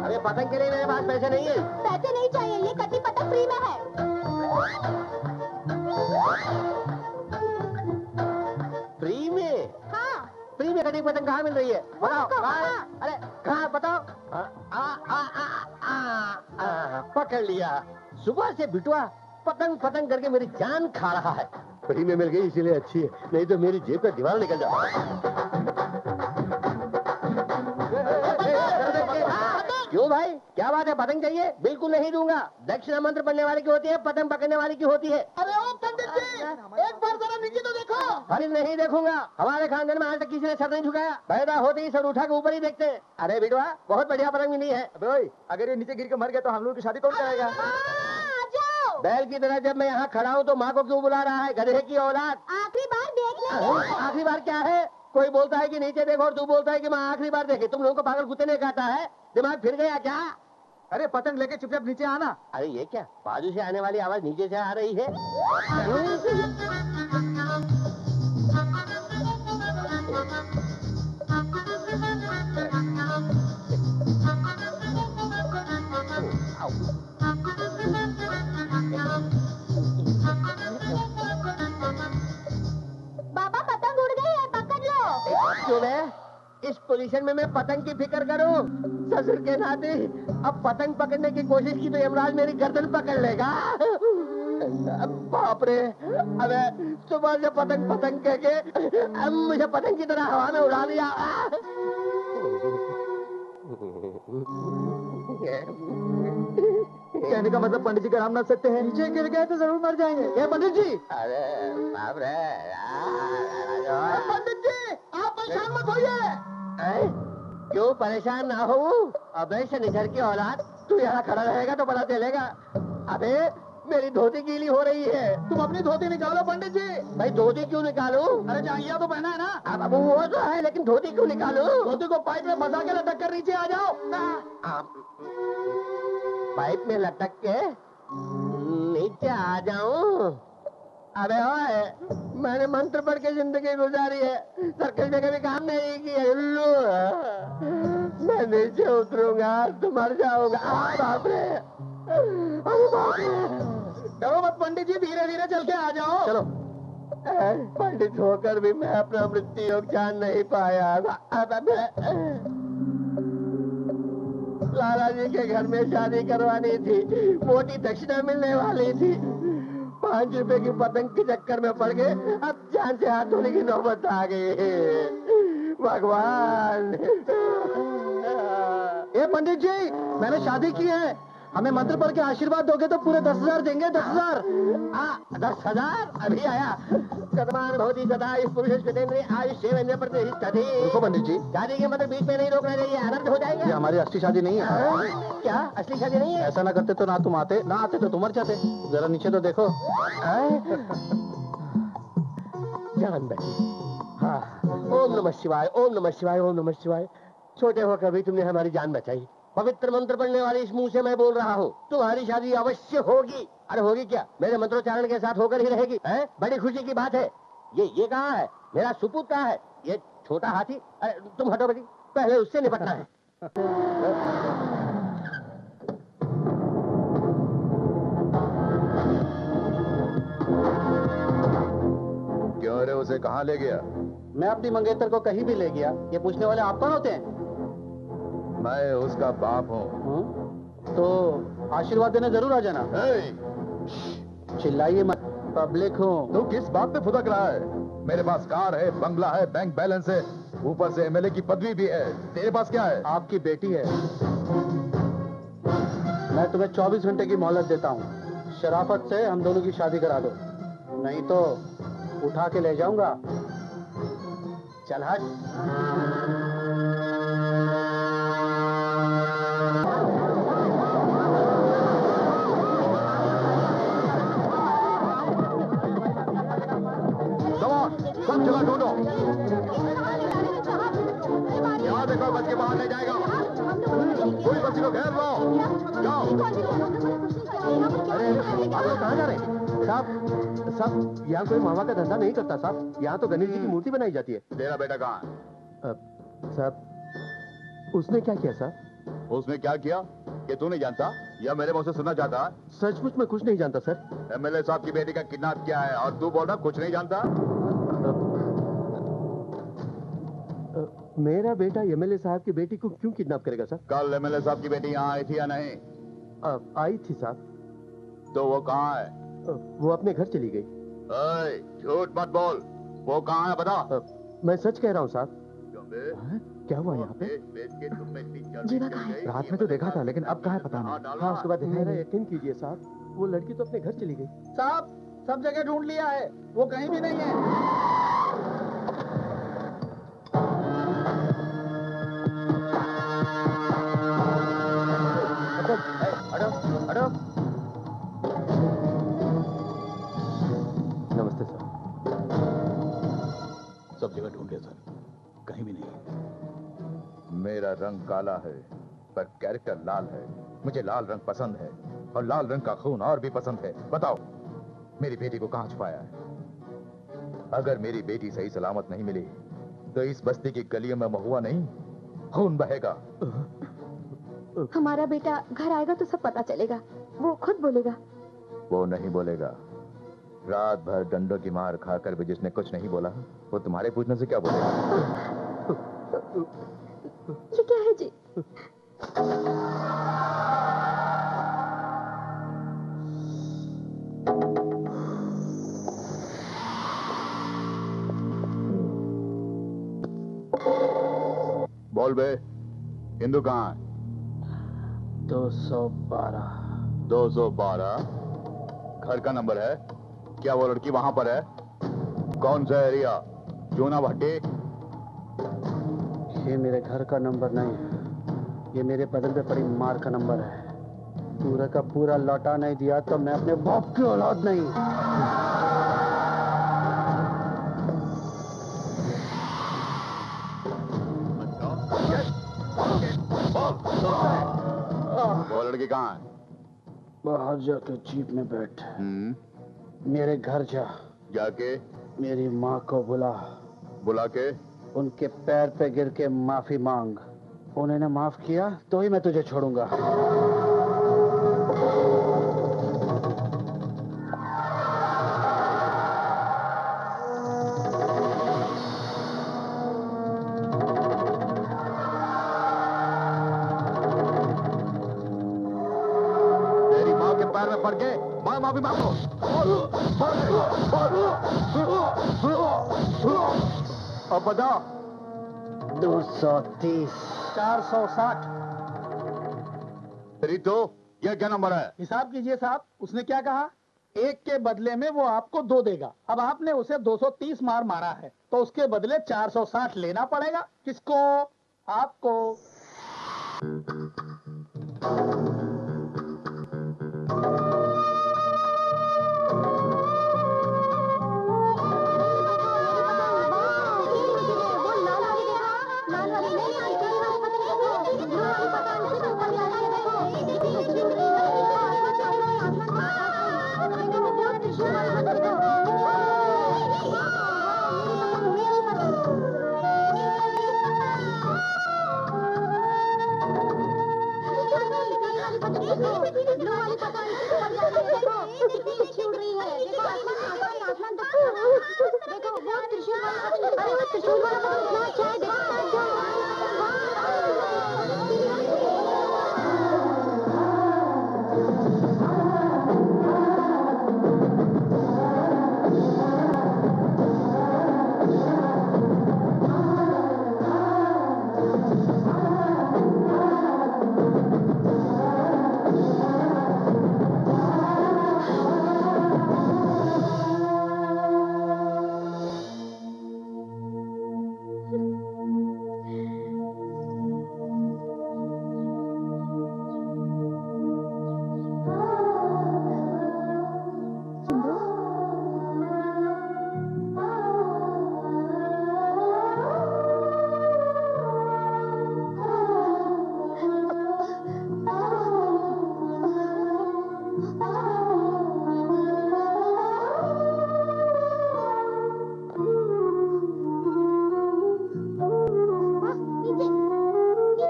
अरे पतंग के लिए मेरे पास पैसे नहीं है। पैसे नहीं चाहिए, ये कटी पतंग फ्री में है। फ्री में? हाँ। फ्री में कटी पतंग कहाँ मिल रही है? बताओ उसको, कहाँ है? हाँ। अरे कहाँ बताओ? पकड़ लिया। सुबह से बिटुआ पतंग पतंग करके मेरी जान खा रहा है। फ्री में मिल गई इसीलिए अच्छी है, नहीं तो मेरी जेब का दीवार निकल जाता। क्यों भाई, क्या बात है? पतंग चाहिए? बिल्कुल नहीं दूंगा। दक्षिणा मंत्र पढ़ने वाली की होती है, पतंग पकड़ने वाली की होती है। अरे ओ पंडित जी, एक बार जरा नीचे तो देखो। अरे नहीं देखूंगा, हमारे खानदान में आज तक किसी ने सर नहीं झुकाया। पैदा होते ही सर उठा के ऊपर ही देखते हैं। अरे बिटवा, बहुत बढ़िया पतंग मिली है। अगर ये नीचे गिर के मर गया तो हम लोगों की शादी कौन कराएगा? आ जाओ। बैल की तरह जब मैं यहाँ खड़ा हूँ तो माँ को क्यों बुला रहा है? गधे की औलाद। आखिरी बार देख लेंगे। आखिरी बार क्या है? कोई बोलता है कि नीचे देखो और तू बोलता है कि मैं आखिरी बार देखे। तुम लोगों को पागल कुत्ते ने कहता है? दिमाग फिर गया क्या? अरे पतंग लेके चुपचाप नीचे आना। अरे ये क्या, बाजू से आने वाली आवाज नीचे से आ रही है? बाबा पतंग उड़ गई है, पकड़ लो। क्यों मैं इस पोजीशन में मैं पतंग की फिक्र करूं? ससुर के नाते अब पतंग पकड़ने की कोशिश की तो यमराज मेरी गर्दन पकड़ लेगा। बाप रे, अबे सुबह से पतंग पतंग कह के अब मुझे पतंग की तरह हवा में उड़ा दिया। कहने का मतलब पंडित जी का नाम ना सकते हैं। नीचे गिर गए तो जरूर मर जाएंगे। क्या पंडित जी? अरे बाप रे, पंडित जी, आप परेशान मत होइए। क्यों परेशान ना हो? अबे शनिचर की औलाद, तू यहाँ खड़ा रहेगा तो पता चलेगा। अबे मेरी धोती गीली हो रही है। तुम अपनी धोती निकालो पंडित जी। भाई धोती क्यों निकालूं? अरे जांघिया तो पहना है ना। अब वो तो है, लेकिन धोती क्यों निकालूं? धोती को पाइप में फंसा के लटक कर नीचे आ जाओ। पाइप में लटक के नीचे आ जाऊं? अबे ओए, मैंने मंत्र पढ़ के जिंदगी गुजारी है, सर्कल में कभी काम नहीं किया। उल्लू, मैं नीचे उतरूंगा तो मर जाऊंगा। बाप रे, अरे बाप रे। डरो मत पंडित जी, धीरे धीरे चल के आ जाओ। चलो। पंडित होकर भी मैं अपना मृत्यु योग जान नहीं पाया। लाला जी के घर में शादी करवानी थी, मोटी दक्षिणा मिलने वाली थी। 5 रुपए की पतंग के चक्कर में पड़ गए, अब जान से हाथ धोने की नौबत आ गई। भगवान। ए पंडित जी, मैंने शादी की है, हमें मंत्र पढ़ के आशीर्वाद दोगे तो पूरे 10,000 देंगे। 10,000। 10,000 अभी आया। कदमान भवती सदा इस पुरुष आयुष्य प्रतिष्ठति। रुको पंडित जी, शादी के मतलब बीच में नहीं रोकना चाहिए, अनर्थ हो ये जाएगा। हमारी असली शादी नहीं है। क्या असली शादी नहीं है? ऐसा ना करते तो ना तुम आते, ना आते तो तुम मर जाते। जरा नीचे तो देखो। जान बची। हाँ, ओम नमः शिवाय, ओम नमः शिवाय, ओम नमः शिवाय। छोटे होकर भी तुमने हमारी जान बचाई। पवित्र मंत्र पढ़ने वाली इस मुंह से मैं बोल रहा हूँ, तुम्हारी शादी अवश्य होगी। अरे होगी क्या, मेरे मंत्रोच्चारण के साथ होकर ही रहेगी। है? बड़ी खुशी की बात है। ये कहाँ है? मेरा सुपुत्र कहाँ है? ये छोटा हाथी। अरे तुम हटो बेटी, पहले उससे निपटना है। क्यों अरे उसे कहाँ ले गया? मैं अपनी मंगेतर को कहीं भी ले गया। ये पूछने वाले आप कौन होते हैं? मैं उसका बाप हूँ। तो आशीर्वाद देने जरूर आ जाना। चिल्लाइए मत, पब्लिक हूँ। तू किस बात पे फुदक रहा है? मेरे पास कार है, बंगला है, बैंक बैलेंस है, ऊपर से एमएलए की पदवी भी है। तेरे पास क्या है? आपकी बेटी है। मैं तुम्हें 24 घंटे की मोहलत देता हूँ। शराफत से हम दोनों की शादी करा दो, नहीं तो उठा के ले जाऊंगा। चल हट। सब जगह ढूंढो। यहाँ देखो, बच के बाहर ले जाएगा। पूरी बच्ची को घेर लो। जाओ। अरे आप लोग कहाँ जा रहे हैं? साहब यहाँ कोई मावा का धंधा नहीं करता साहब। यहाँ तो गणेश जी की मूर्ति बनाई जाती है। तेरा बेटा कहाँ है? साहब उसने क्या किया साहब? उसने क्या किया कि तू नहीं जानता या मेरे मुंह से सुनना चाहता है? सचमुच मैं कुछ नहीं जानता सर। एमएलए साहब की बेटी का किडनैप किया है और तू बोल रहा कुछ नहीं जानता? मेरा बेटा एमएलए साहब की बेटी को क्यों किडनैप करेगा सर? कल एमएलए साहब की बेटी यहाँ आई थी या नहीं? आई थी साहब। तो वो कहाँ है? वो अपने घर चली गई। ओए, झूठ मत बोल। वो कहाँ है बता। मैं सच कह रहा हूँ साहब। क्या हुआ यहाँ पे? जीवा कहाँ है? रात में तो देखा था, लेकिन अब कहाँ है पता नहीं। हाँ उसके बाद मेरा यकीन कीजिए साहब, वो लड़की तो अपने घर चली गई। साहब सब जगह ढूंढ लिया है, वो कहीं भी नहीं है। हटो। नमस्ते सर। सब जगह ढूंढ लिया सर, कहीं भी नहीं। मेरा रंग काला है पर कैरेक्टर लाल है। मुझे लाल रंग पसंद है और लाल रंग का खून और भी पसंद है। बताओ मेरी बेटी को कहाँ छुपाया है? अगर मेरी बेटी सही सलामत नहीं मिली तो इस बस्ती की गलियों में महुआ नहीं, खून बहेगा। हमारा बेटा घर आएगा तो सब पता चलेगा। वो खुद बोलेगा। वो नहीं बोलेगा। रात भर डंडों की मार खाकर भी जिसने कुछ नहीं बोला, वो तुम्हारे पूछने से क्या बोलेगा? ये क्या है जी? बोल बे, हिंदू कहाँ है? 212। 212 घर का नंबर है क्या? वो लड़की वहां पर है? कौन सा एरिया? चूना भट्टी? ये मेरे घर का नंबर नहीं है, ये मेरे बदन पे पड़ी मार का नंबर है। पूरा का पूरा लौटा नहीं दिया तो मैं अपने बाप की औलाद नहीं। वो लड़की कहाँ है? बाहर जाके जीप में बैठ। मेरे घर जा, जाके मेरी माँ को बुला के उनके पैर पे गिर के माफी मांग। उन्होंने माफ किया तो ही मैं तुझे छोड़ूंगा। तेरी माँ के पैर में पड़ के मैं माफी मांगो। अब बता। 230। 460। रितो, यह क्या नंबर है? हिसाब कीजिए साहब, उसने क्या कहा? एक के बदले में वो आपको 2 देगा। अब आपने उसे 230 मार मारा है तो उसके बदले 460 लेना पड़ेगा। किसको? आपको। देखो वो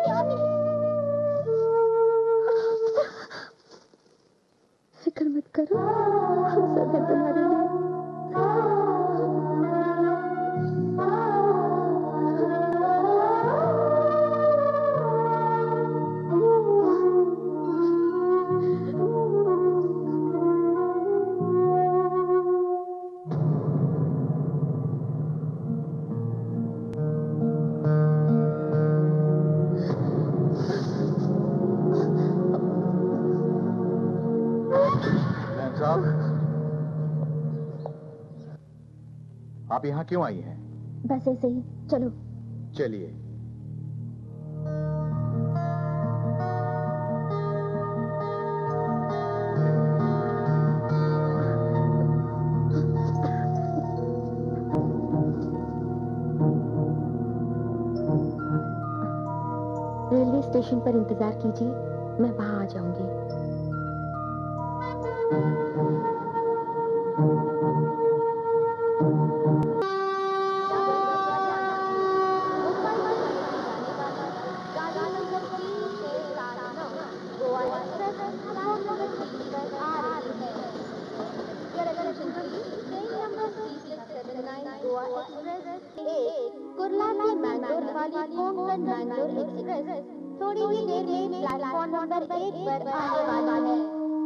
चाय फिक्र मत करो, हम सब हैं तुम्हारे लिए। साहब, आप यहाँ क्यों आई हैं? बस ऐसे ही, चलो। चलिए। रेलवे स्टेशन पर इंतजार कीजिए, मैं वहां आ जाऊंगी। कुर्ला से मैंगलोर वाली कोंकण मैंगलोर एक्सप्रेस थोड़ी ही देर में प्लेटफॉर्म नंबर 1 पर आने वाली है।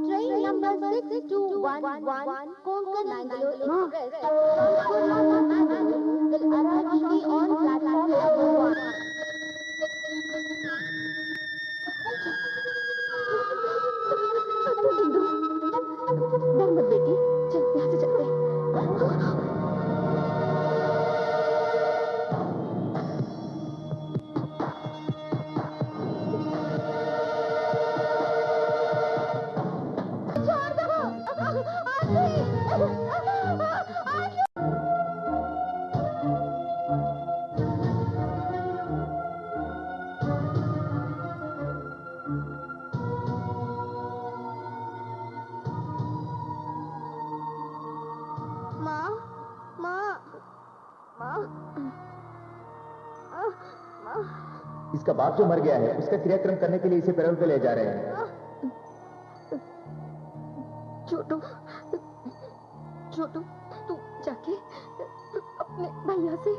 Train number 6211 Konkan Mangalore express from Kurla to Mangalore will arrive shortly on platform number 1. डर मत बेटी, चल यहाँ से चलते हैं। इसका बाप जो मर गया है, उसका क्रियाक्रम करने के लिए इसे पैरोल पे ले जा रहे हैं। छोटू, छोटू, तू जाके अपने भैया से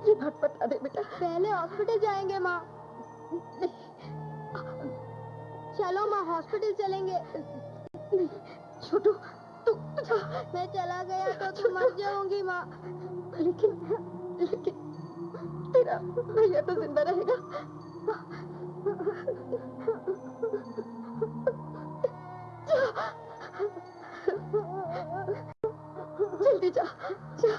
ये बात बता दे बेटा। पहले हॉस्पिटल जाएंगे माँ। चलो माँ, हॉस्पिटल चलेंगे। नहीं छोटू, तू जा। मैं चला गया तो तू मर जाऊंगी माँ। लेकिन तेरा भैया तो जिंदा रहेगा। जल्दी जा, जा।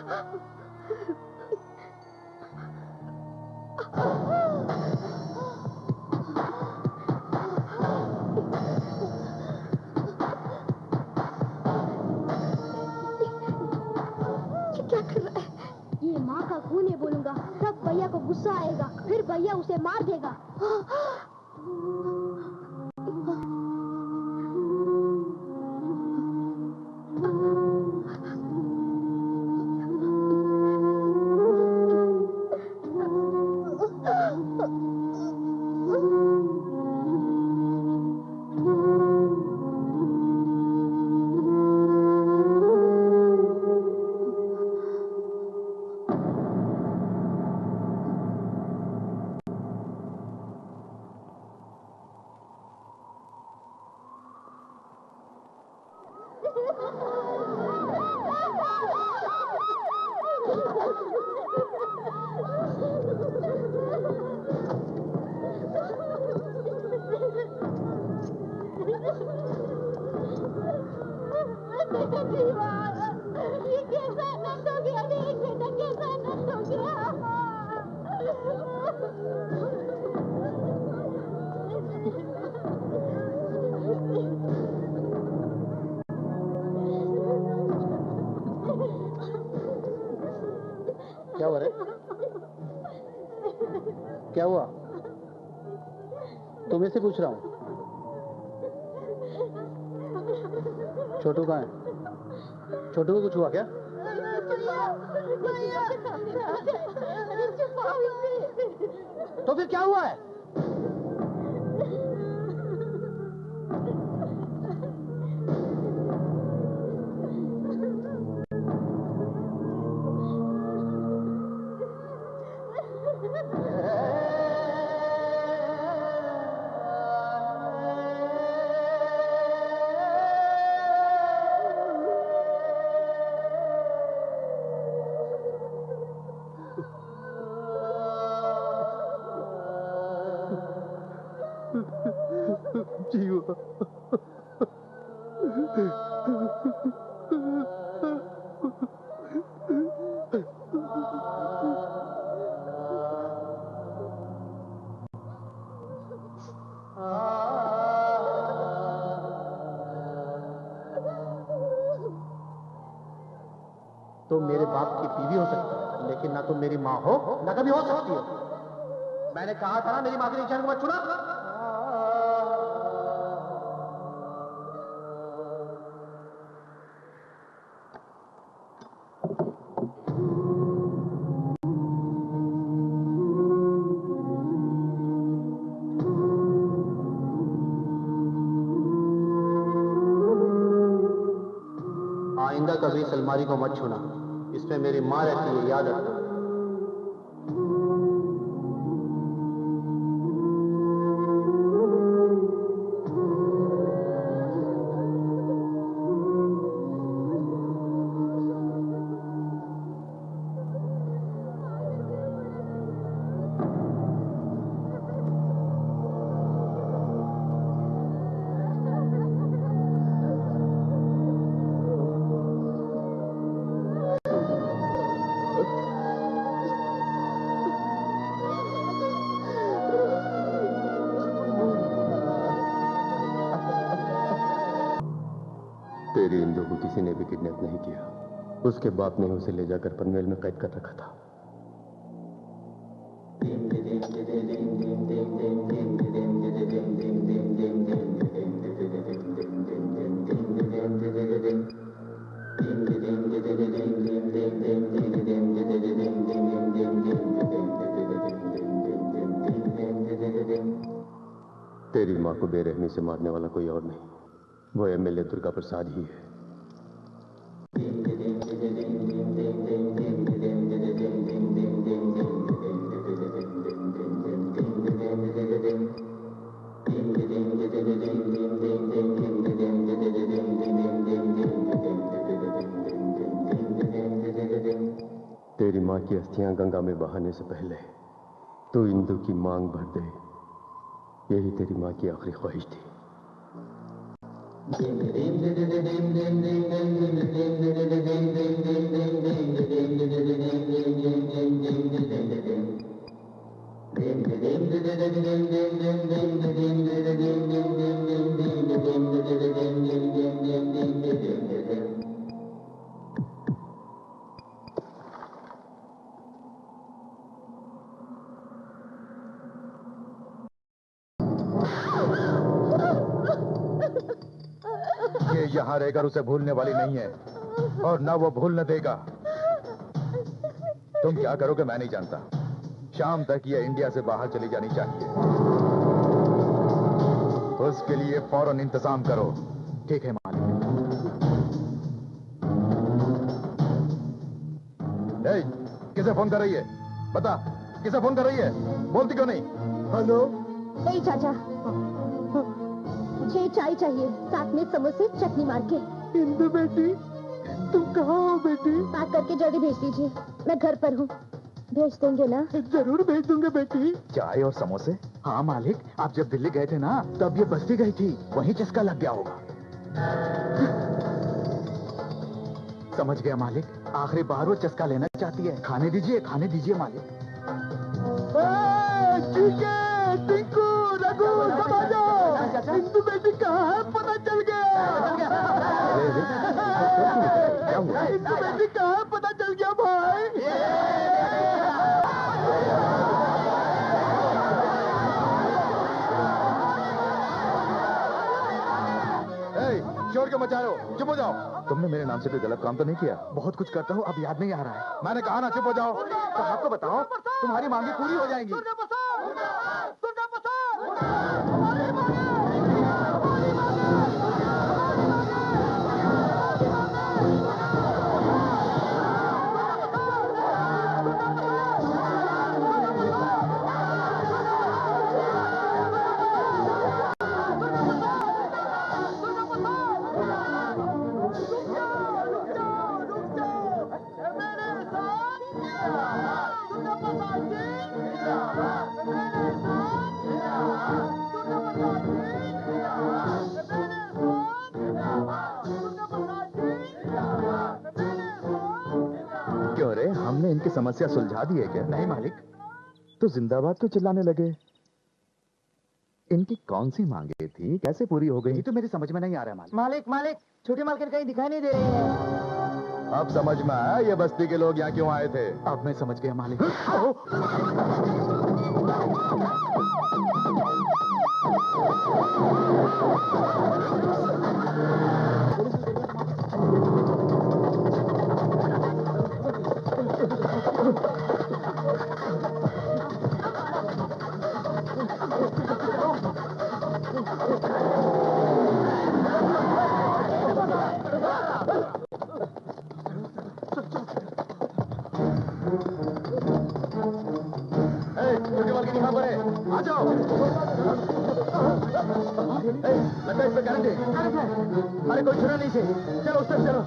क्या कर रहा है? ये माँ का खून है बोलूंगा, तब भैया को गुस्सा आएगा, फिर भैया उसे मार देगा। क्या हुआ रे? क्या हुआ? तुम्हें से पूछ रहा हूँ। छोटू कहाँ है? छोटू को कुछ हुआ क्या? तो फिर क्या हुआ है? जीवा तो मेरे बाप की बीवी हो सकती है, लेकिन ना तुम मेरी माँ हो ना कभी हो सकती हो। मैंने कहा था ना मेरी माँ के निशान को मत छूना। आइंदा कभी इस अलमारी को मत छूना, इसमें मेरी माँ रहती है, याद रखना। तेरी इंदु को किसी ने भी किडनैप नहीं किया। उसके बाप ने उसे ले जाकर पनवेल में कैद कर रखा था। तेरी मां को बेरहमी से मारने वाला कोई और नहीं, वो एमएलए दुर्गा प्रसाद ही है। तेरी मां की अस्थियां गंगा में बहाने से पहले तू इंदु की मांग भर दे, यही तेरी मां की आखिरी ख्वाहिश थी। ये यहाँ रहकर उसे भूलने वाली नहीं है और ना वो भूलने देगा। तुम क्या करोगे मैं नहीं जानता। शाम तक ये इंडिया से बाहर चली जानी चाहिए। उसके लिए फौरन इंतजाम करो। ठीक है मालिक। ए, किसे फोन कर रही है? बता, किसे फोन कर रही है? बोलती क्यों नहीं? हेलो। ए चाचा, 6 चाय चाहिए, साथ में समोसे चटनी मार के। इंदु बेटी, तुम कहाँ हो बेटी? पैक करके जल्दी भेज दीजिए, मैं घर पर हूँ। भेज देंगे ना? जरूर भेज दूंगे बेटी। चाय और समोसे? हाँ मालिक, आप जब दिल्ली गए थे ना, तब ये बस्ती गई थी, वहीं चस्का लग गया होगा। समझ गया मालिक, आखिरी बार वो चस्का लेना चाहती है। खाने दीजिए मालिक। पीके, टिंकू, रघु, सब आ जाओ। इंदु बेटी कहाँ है पता चल गया। क्या हुआ? इंदु बेटी कहाँ है पता चल गया भाई। शोर क्यों मचा रहे हो? चुप हो जाओ। तुमने मेरे नाम से कोई गलत काम तो नहीं किया? बहुत कुछ करता हूँ, अब याद नहीं आ रहा है। मैंने कहा ना चुप हो जाओ। साहब को बताओ, तुम्हारी मांगी पूरी हो जाएंगी। क्यों रे, हमने इनकी समस्या सुलझा दी है क्या? नहीं मालिक। तो जिंदाबाद क्यों चिल्लाने लगे? इनकी कौन सी मांगे थी, कैसे पूरी हो ये गई? तो मेरी समझ में नहीं आ रहा है मालिक। मालिक मालिक, छोटी मालकिन कहीं दिखाई नहीं दे रही है। अब समझ में आया ये बस्ती के लोग यहाँ क्यों आए थे। अब मैं समझ गया मालिक। छोटी मालकिन यहाँ पर है, आ जाओ। लगता है इस पे करंट है। अरे कोई छुरा नहीं से, चलो उस तरफ चलो।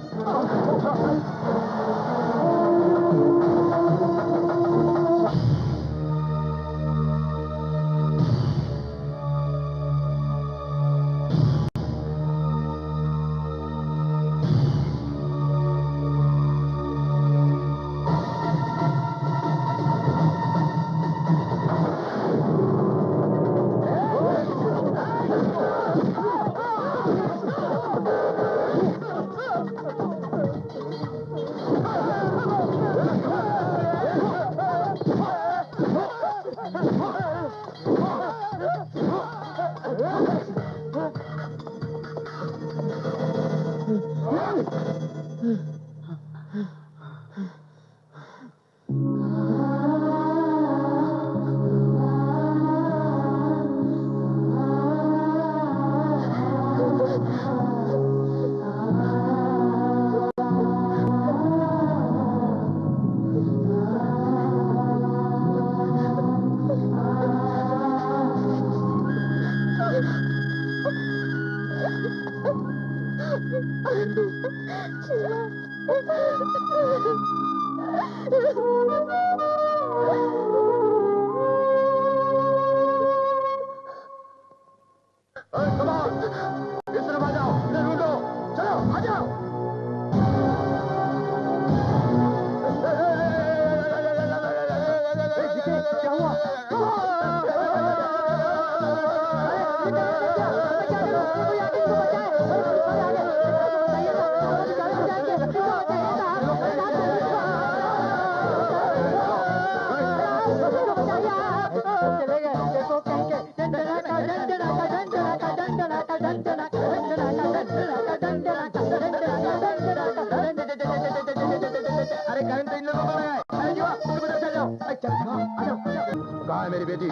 कहाँ है मेरी बेटी?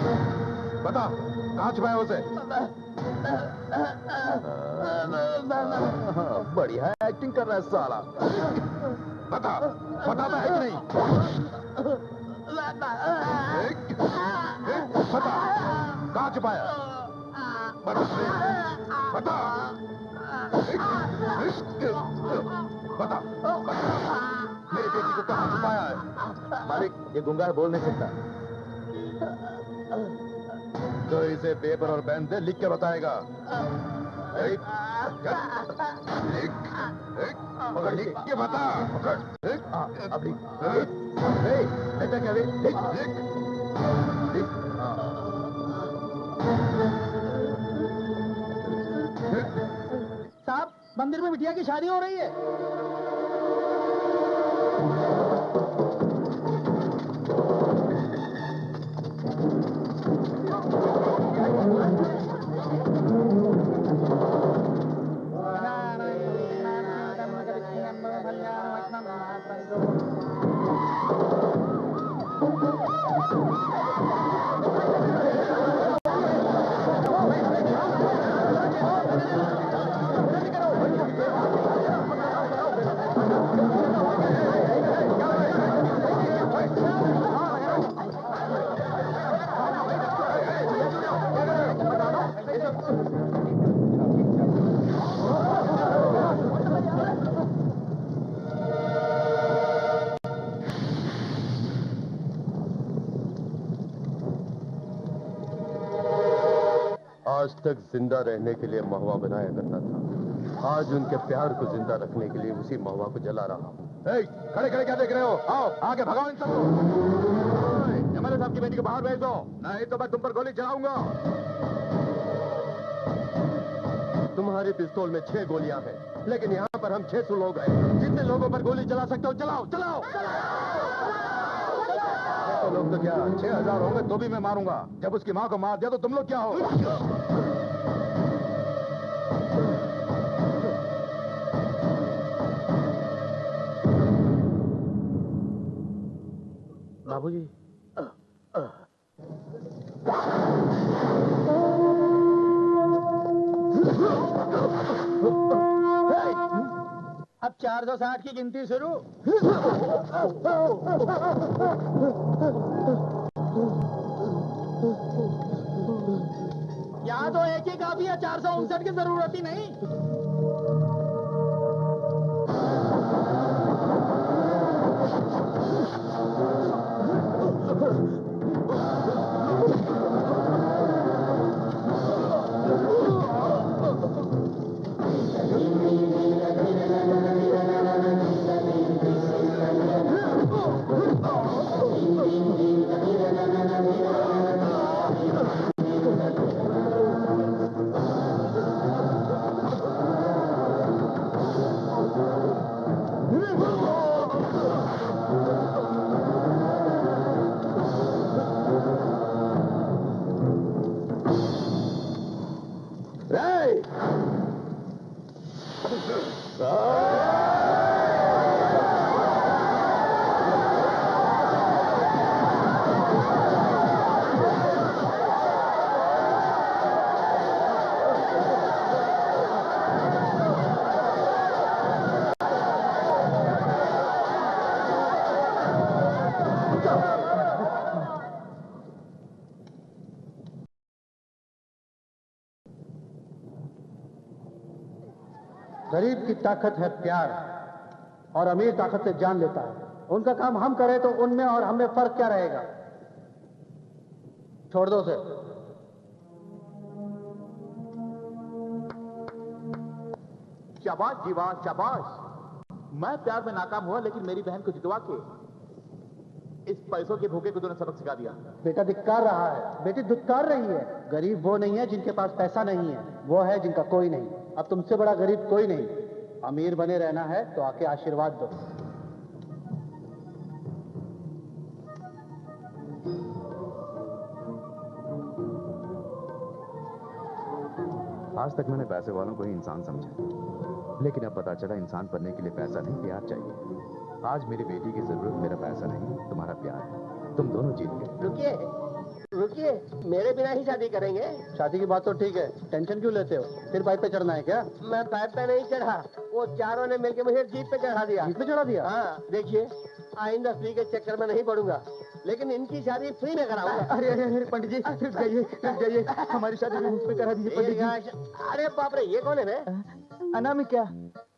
बता, कहाँ छुपाया उसे? बढ़िया एक्टिंग कर रहा है साला। बता, बताता है कि नहीं? बता, कहाँ छुपाया? बता, बता, बता, मेरी बेटी को कहाँ छुपाया है? मालिक, ये गुंगा है, बोल नहीं सकता। तो इसे पेपर और पेन से लिख के बताएगा। पकड़, लिख के बता। पकड़, अब लिख। बेटा क्या लिख? लिख। मंदिर में बिटिया की शादी हो रही है। आज तक जिंदा रहने के लिए महुआ बनाया करता था, आज उनके प्यार को जिंदा रखने के लिए उसी महुआ को जला रहा हूँ। खड़े खड़े क्या देख रहे हो? आओ आगे भगाओ इन सबको। एमएलए साहब की बेटी को बाहर भेज दो, नहीं तो मैं तुम पर गोली चलाऊंगा। तुम्हारी पिस्तौल में 6 गोलियां हैं, लेकिन यहाँ पर हम 600 लोग हैं। जितने लोगों पर गोली चला सकते हो चलाओ चलाओ। 600 लोग तो क्या 6000 होंगे तो भी मैं मारूंगा। जब उसकी माँ को मार दिया तो तुम लोग क्या हो? बाबूजी, अब 460 की गिनती शुरू। यहाँ तो एक ही काफी है, 459 की जरूरत ही नहीं। गरीब की ताकत है प्यार और अमीर ताकत से जान लेता है। उनका काम हम करें तो उनमें और हमें फर्क क्या रहेगा? छोड़ दो उसे। शाबाश जीवा शाबाश। मैं प्यार में नाकाम हुआ, लेकिन मेरी बहन को जितवा के इस पैसों के भूखे को तूने सबक सिखा दिया। बेटा धिक्कार रहा है, बेटी धिक्कार रही है। गरीब वो नहीं है जिनके पास पैसा नहीं है, वो है जिनका कोई नहीं। अब तुमसे बड़ा गरीब कोई नहीं। अमीर बने रहना है तो आके आशीर्वाद दो। आज तक मैंने पैसे वालों को ही इंसान समझा, लेकिन अब पता चला इंसान बनने के लिए पैसा नहीं, प्यार चाहिए। आज मेरी बेटी की जरूरत मेरा पैसा नहीं, तुम्हारा प्यार है। तुम दोनों जीत गए। रुकिए रुकिए, मेरे बिना ही शादी करेंगे? शादी की बात तो ठीक है, टेंशन क्यों लेते हो? फिर बाइक पे चढ़ना है क्या? मैं बाइक पे नहीं चढ़ा, वो चारों ने मिलकर मुझे जीप पे चढ़ा दिया। जीप पे चढ़ा दिया? हाँ, देखिए आइंदा फ्री के चक्कर में नहीं पड़ूंगा, लेकिन इनकी शादी फ्री में कराऊंगा। अरे अरे अरे पंडित जी रुक जाइए, हमारी शादी भी मुझ पे करा दीजिए पंडित जी। अरे बाप रे, ये कौन है बे? अनामिका,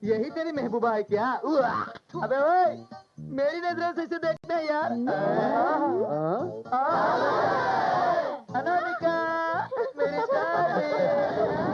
यही तेरी महबूबा है क्या? अबे ओए, मेरी नजरों से इसे देखते हैं यार। अनामिका, मेरी शादी।